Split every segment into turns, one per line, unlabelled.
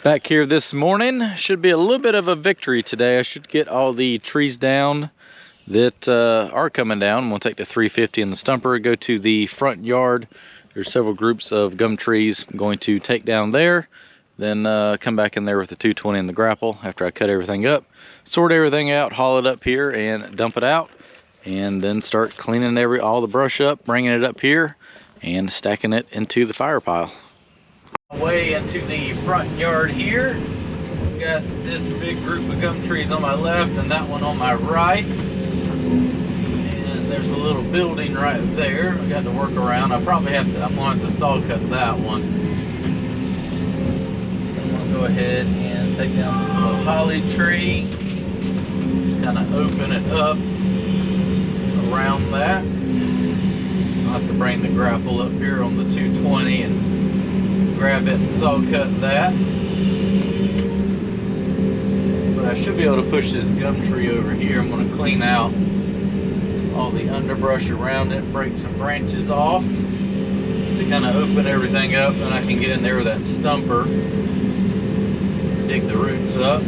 Back here this morning, should be a little bit of a victory today. I should get all the trees down that are coming down. I'm gonna take the 350 and the stumper, go to the front yard. There's several groups of gum trees I'm going to take down there, then come back in there with the 220 and the grapple after I cut everything up, sort everything out, haul it up here and dump it out, and then start cleaning all the brush up, bringing it up here and stacking it into the fire pile. Way into the front yard here. Got this big group of gum trees on my left and that one on my right. And there's a little building right there. I got to work around. I'm gonna have to saw cut that one. I'm gonna go ahead and take down this little holly tree. Just kind of open it up around that. I'll have to bring the grapple up here on the 220 and grab it and saw cut that. But I should be able to push this gum tree over here. I'm going to clean out all the underbrush around it, break some branches off to kind of open everything up, and I can get in there with that stumper, dig the roots up.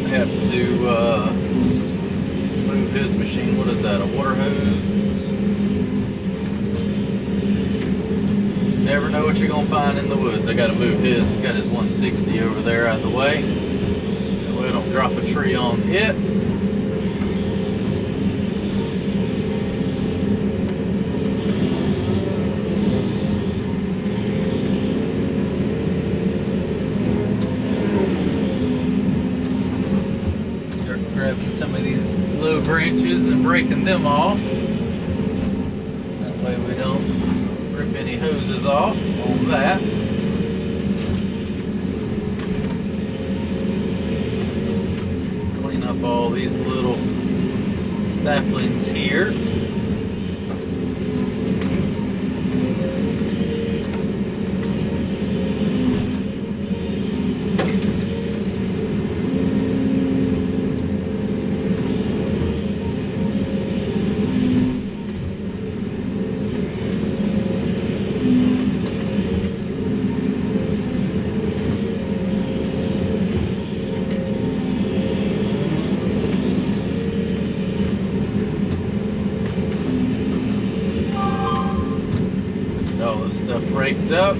I have to move his machine. What is that, a water hose? Never know what you're gonna find in the woods. I gotta move his. He's got his 160 over there out of the way. That way I don't drop a tree on it. Start grabbing some of these low branches and breaking them off. That way we don't rip any hoses off on that. Clean up all these little saplings here. Stuff raked up,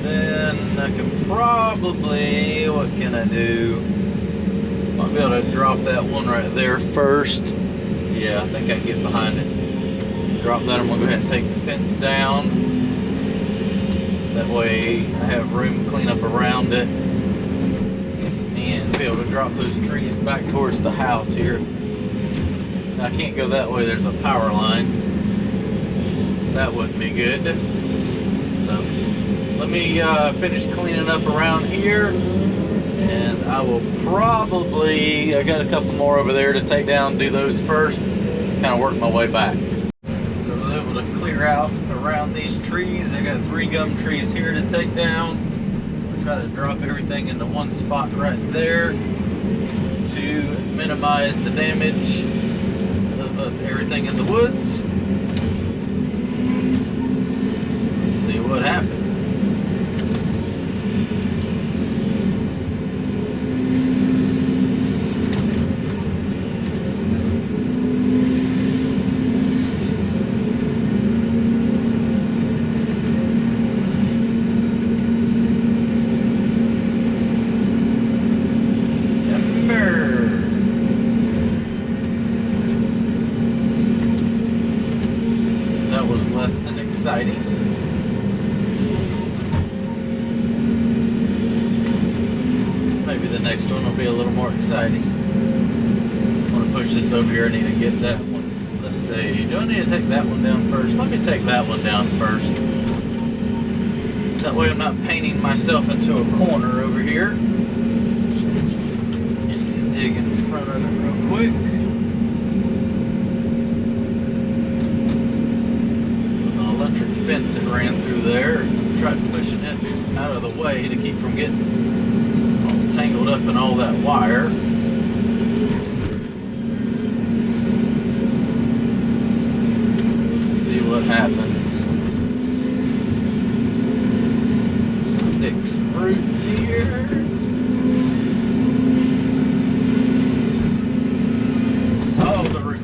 then I can probably, what can I do? Might be able to drop that one right there first. Yeah, I think I can get behind it. Drop that. I'm gonna go ahead and take the fence down. That way I have room to clean up around it and be able to drop those trees back towards the house here. Now, I can't go that way, there's a power line. That wouldn't be good. So let me finish cleaning up around here, and I will probably, I got a couple more over there to take down, do those first, kind of work my way back. So I was able to clear out around these trees. I got 3 gum trees here to take down. I'll try to drop everything into one spot right there to minimize the damage of everything in the woods. What happens. That was less than exciting. Maybe the next one will be a little more exciting. I want to push this over here. I need to get that one. Let's see. Do I need to take that one down first? Let me take that one down first. That way I'm not painting myself into a corner over here. And dig in front of it real quick. There's an electric fence that ran through there. Tried pushing it out of the way to keep from getting tangled up in all that wire. Let's see what happens. roots here. All the roots.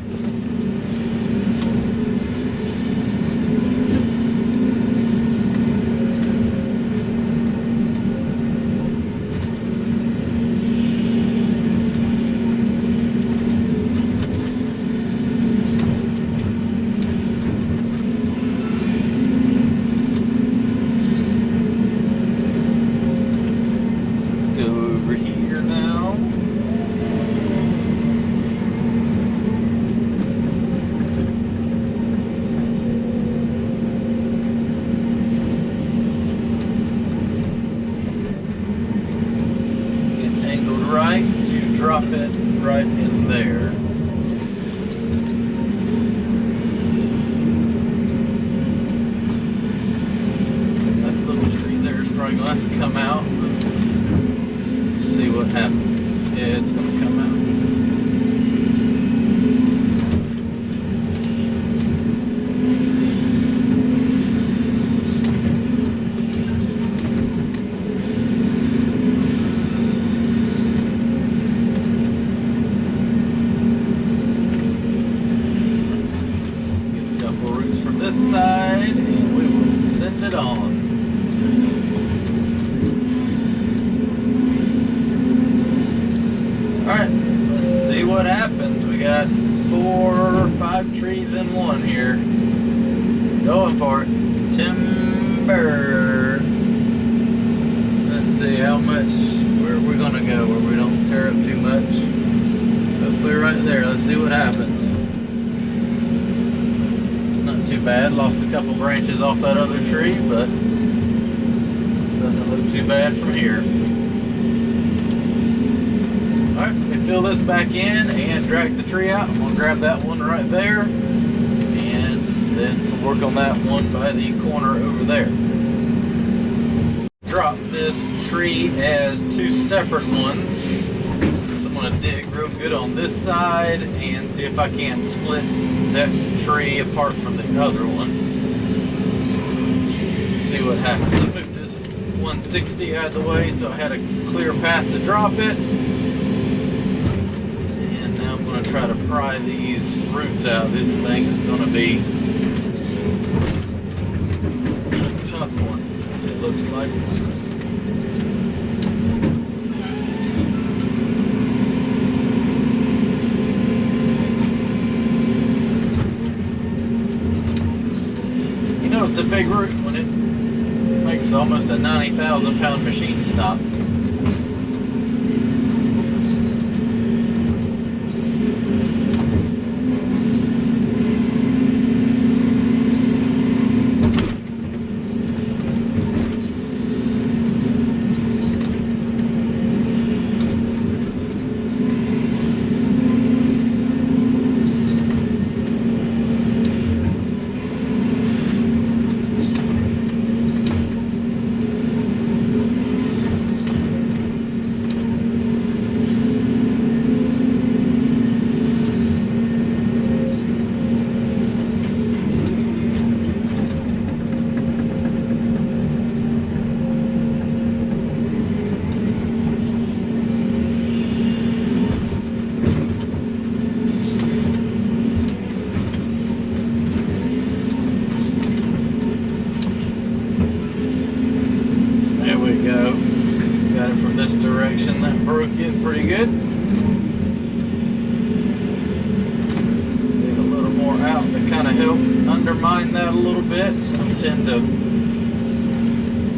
Right to drop it right in there. That little tree there is probably going to come out. See what happens. Yeah, it's going to come out. This side, and we will send it on. Alright, let's see what happens. We got 4 or 5 trees in one here. Going for it. Timber. Let's see how much, where we're going to go, where we don't tear up too much. Hopefully right there. Let's see what happens. Too bad, lost a couple branches off that other tree, but doesn't look too bad from here. Alright, we fill this back in and drag the tree out. I'm going to grab that one right there, and then work on that one by the corner over there. Drop this tree as 2 separate ones. I'm going to dig real good on this side and see if I can split that tree apart from the other one. Let's see what happens. I moved this 160 out of the way so I had a clear path to drop it. And now I'm going to try to pry these roots out. This thing is going to be a tough one, it looks like. It's a big root when it makes almost a 90,000-pound machine stop. That broke it pretty good. Get a little more out to kind of help undermine that a little bit. Some tend to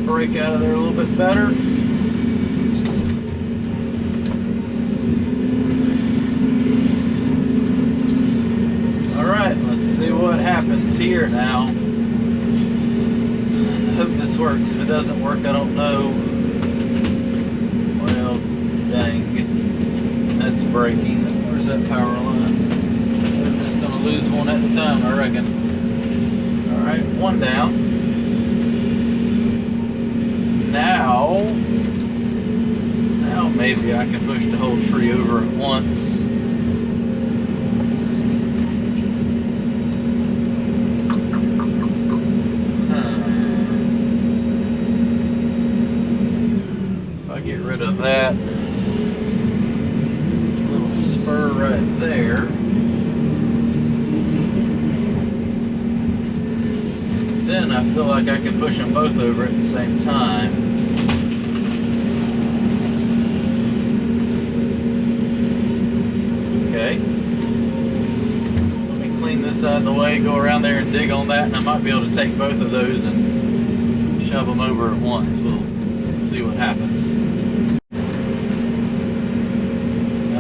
break out of there a little bit better. Alright, let's see what happens here now. I hope this works. If it doesn't work, I don't know. Dang, that's breaking. Where's that power line? We're just going to lose one at a time, I reckon. Alright, one down. Now maybe I can push the whole tree over at once. I feel like I can push them both over at the same time. Okay. Let me clean this out of the way, go around there and dig on that, and I might be able to take both of those and shove them over at once. We'll see what happens.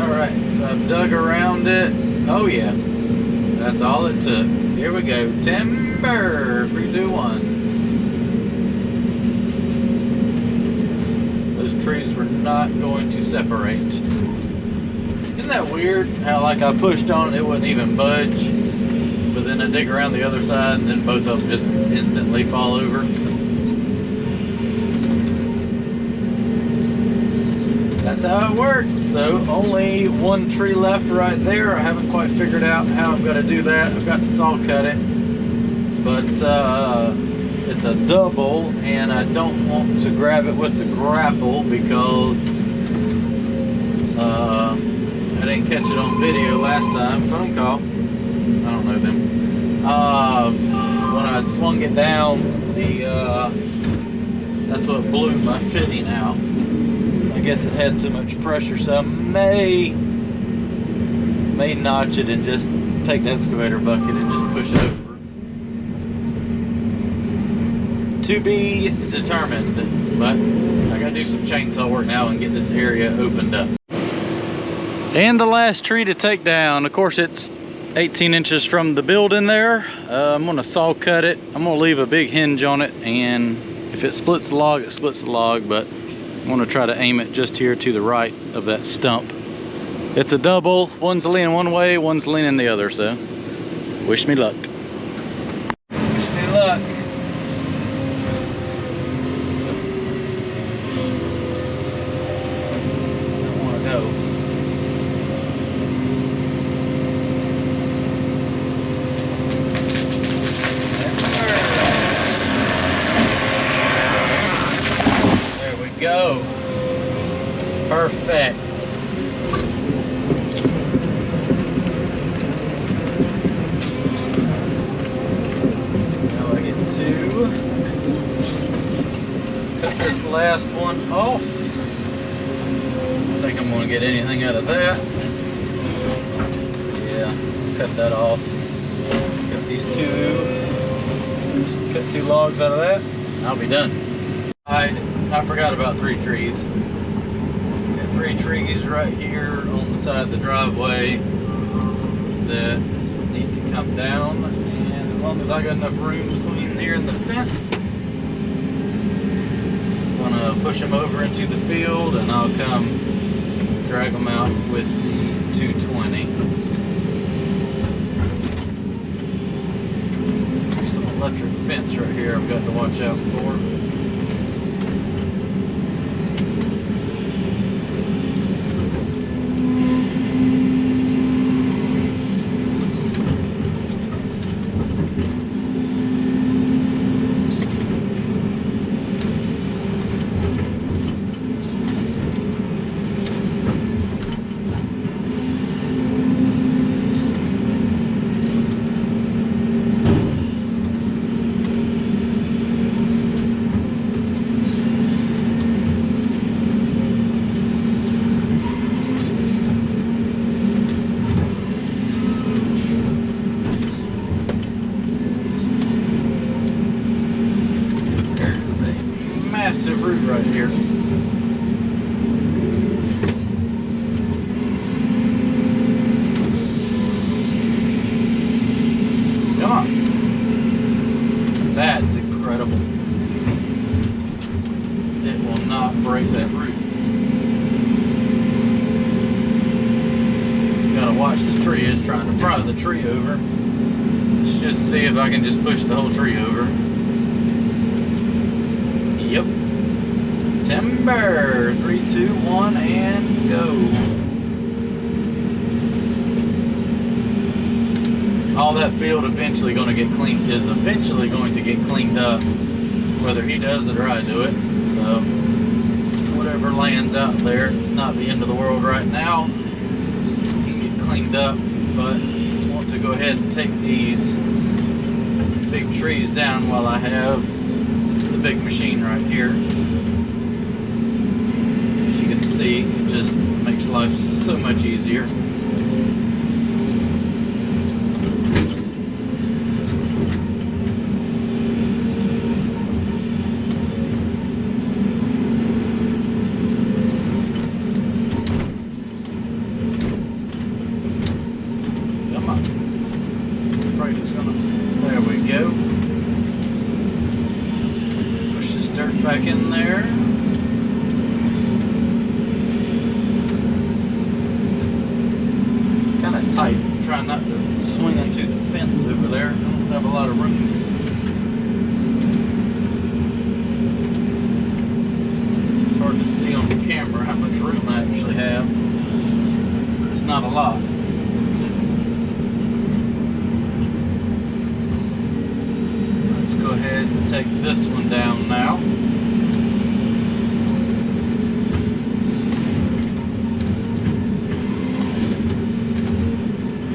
Alright, so I've dug around it. Oh yeah, that's all it took. Here we go. Timber! 3, 2, 1. Those trees were not going to separate. Isn't that weird how like I pushed on it, it wouldn't even budge, but then I dig around the other side and then both of them just instantly fall over. That's how it works. So only one tree left right there. I haven't quite figured out how I'm going to do that. I've got to saw cut it, but it's a double and I don't want to grab it with the grapple because I didn't catch it on video last time. Phone call. I don't know them. When I swung it down, that's what blew my fitting out. I guess it had so much pressure, so I may notch it and just take the excavator bucket and just push it over. To be determined, but I gotta do some chainsaw work now and get this area opened up. And the last tree to take down, of course it's 18 inches from the building there. I'm gonna saw cut it. I'm gonna leave a big hinge on it, and if it splits the log, it splits the log, but I'm gonna try to aim it just here to the right of that stump. It's a double, one's leaning one way, one's leaning the other, so wish me luck. Wish me luck. Don't wanna go. Go. Perfect. Now I get to cut this last one off. I don't think I'm going to get anything out of that. Yeah, cut that off. Cut these two. Cut 2 logs out of that. And I'll be done. I forgot about 3 trees. Got 3 trees right here on the side of the driveway that need to come down, and as long as I got enough room between here and the fence, I'm gonna push them over into the field and I'll come drag them out with the 220. There's some electric fence right here I've got to watch out for. Massive root right here. Come on. That's incredible. It will not break that root. Gotta watch the tree. It's trying to pry the tree over. Let's just see if I can just push the whole tree over. Yep. Timber. 3, 2, 1, and go. All that field eventually going to get cleaned is eventually going to get cleaned up, whether he does it or I do it. So whatever lands out there, it's not the end of the world right now. It can get cleaned up, but I want to go ahead and take these big trees down while I have the big machine right here. As you can see, it just makes life so much easier. There we go. Push this dirt back in there. It's kind of tight. I'm trying not to swing into the fence over there. I don't have a lot of room. It's hard to see on the camera how much room I actually have. It's not a lot. Go ahead and take this one down now.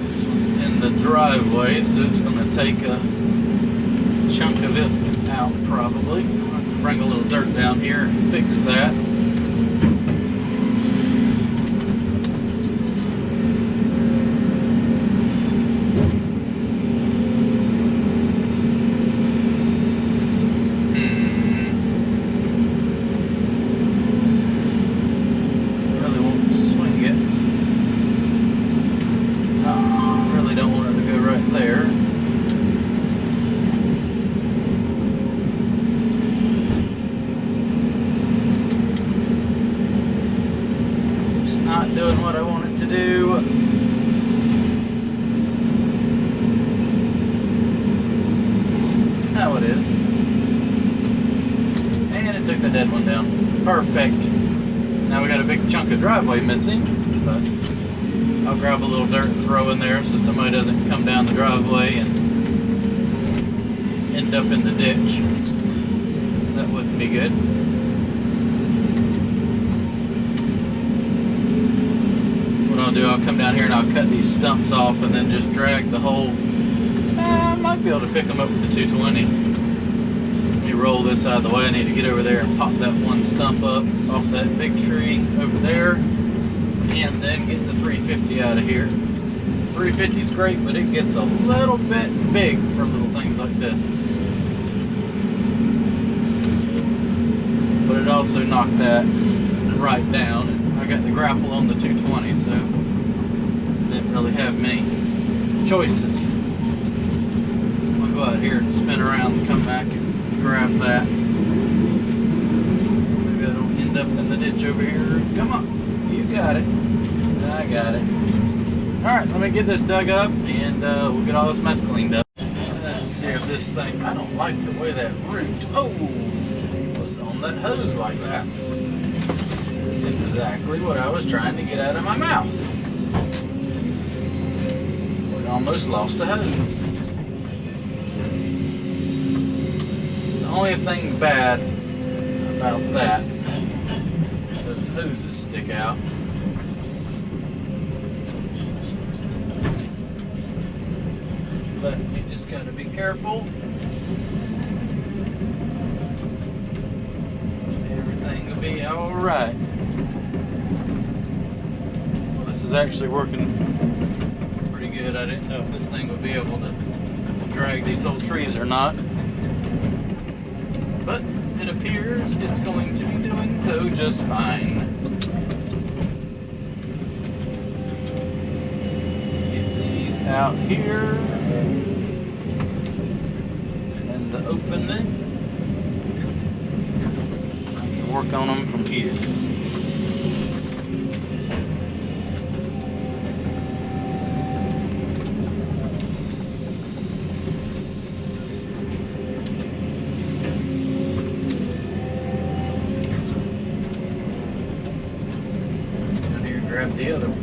This one's in the driveway, so it's going to take a chunk of it out probably. I'll have to bring a little dirt down here and fix that. Not doing what I want it to do. Now it is. And it took the dead one down. Perfect. Now we got a big chunk of driveway missing, but I'll grab a little dirt and throw in there so somebody doesn't come down the driveway and end up in the ditch. That wouldn't be good. I'll come down here and I'll cut these stumps off and then just drag the whole. I might be able to pick them up with the 220. Let me roll this out of the way. I need to get over there and pop that one stump up off that big tree over there, and then get the 350 out of here. 350 is great, but it gets a little bit big for little things like this. But it also knocked that right down. I got the grapple on the 220, so didn't really have many choices. I'll go out here and spin around and come back and grab that. Maybe I don't end up in the ditch over here. Come on, you got it. I got it. Alright, let me get this dug up and we'll get all this mess cleaned up. Let's see if this thing, I don't like the way that root, was on that hose like that. That's exactly what I was trying to get out of my mouth. We almost lost a hose. It's the only thing bad about that is those hoses stick out. But you just gotta be careful. Everything will be alright. This is actually working pretty good. I didn't know if this thing would be able to drag these old trees or not, but it appears it's going to be doing so just fine. Get these out here and the opening. I can work on them from here. Grab the other one.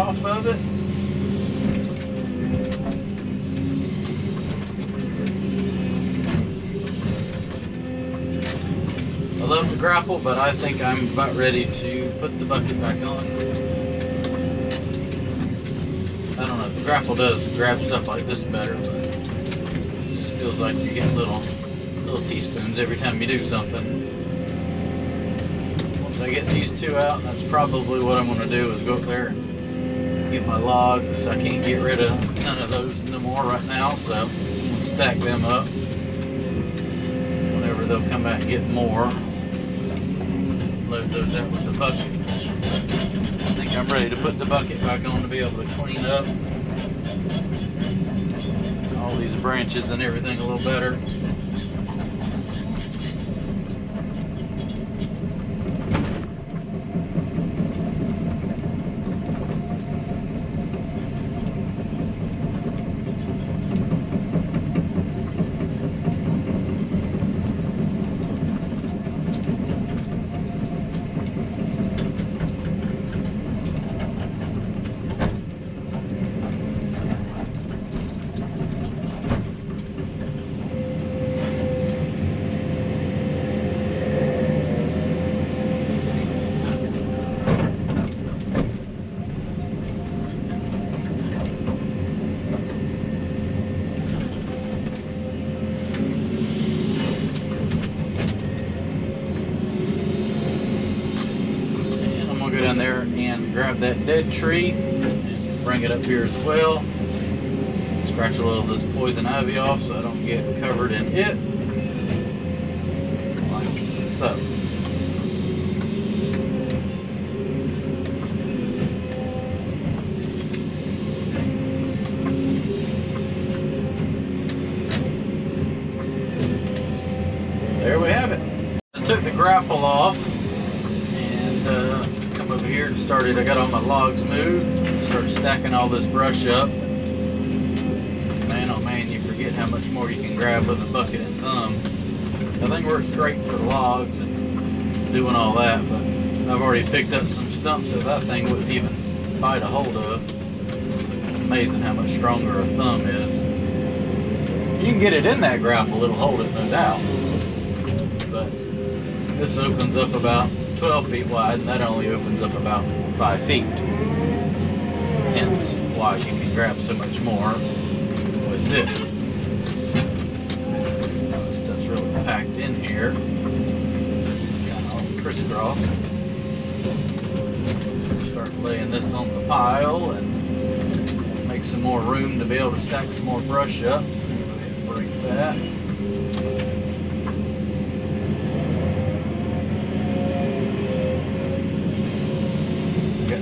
off of it. I love the grapple, but I think I'm about ready to put the bucket back on. I don't know, the grapple does grab stuff like this better, but it just feels like you're getting little teaspoons every time you do something. Once I get these two out, that's probably what I'm going to do, is go up there and get my logs. I can't get rid of none of those no more right now, so I'm going to stack them up. Whenever they'll come back and get more, load those out with the bucket. I think I'm ready to put the bucket back on to be able to clean up all these branches and everything a little better. Down there and grab that dead tree and bring it up here as well. Scratch a little of this poison ivy off so I don't get covered in it, like so. There we have it. I took the grapple off and over here and started. I got all my logs moved, started stacking all this brush up. Man, oh man, you forget how much more you can grab with a bucket and thumb. That thing works great for logs and doing all that, but I've already picked up some stumps that thing wouldn't even bite a hold of. It's amazing how much stronger a thumb is. If you can get it in that grapple, it'll hold it, no doubt. But this opens up about 12 feet wide, and that only opens up about 5 feet. Hence why you can grab so much more with this. This stuff's really packed in here. Kind of all crisscross. Start laying this on the pile and make some more room to be able to stack some more brush up. Go ahead and break that.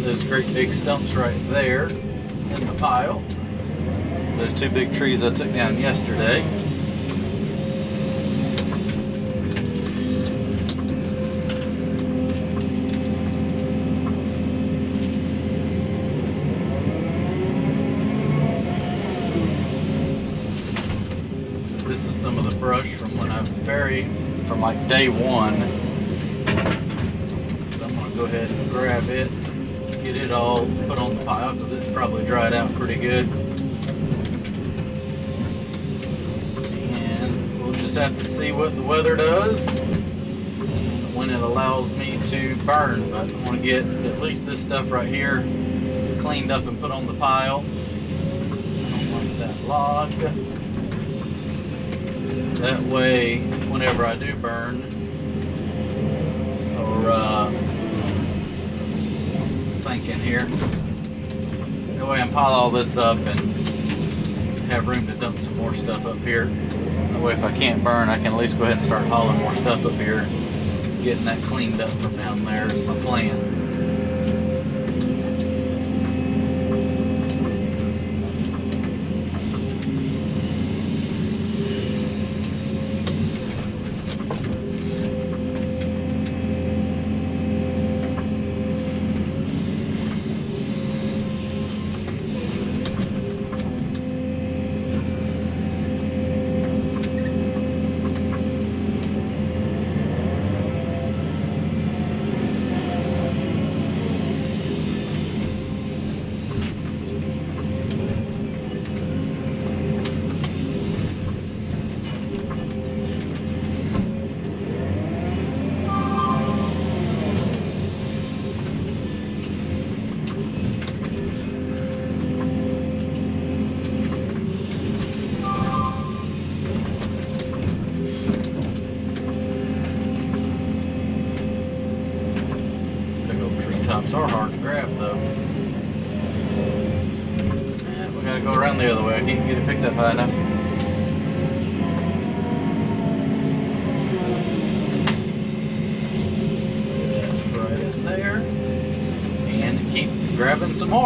Those great big stumps right there in the pile. Those two big trees I took down yesterday. So this is some of the brush from when I from like day one. So I'm gonna go ahead and grab it. Get it all put on the pile because it's probably dried out pretty good. And we'll just have to see what the weather does and when it allows me to burn. But I want to get at least this stuff right here cleaned up and put on the pile. I don't like that log. That way, whenever I do burn, or thinking here, that way I can pile all this up and have room to dump some more stuff up here. That way if I can't burn, I can at least go ahead and start hauling more stuff up here, getting that cleaned up from down there is my plan. around the other way. I can't get it picked up high enough. Right in there. And keep grabbing some more.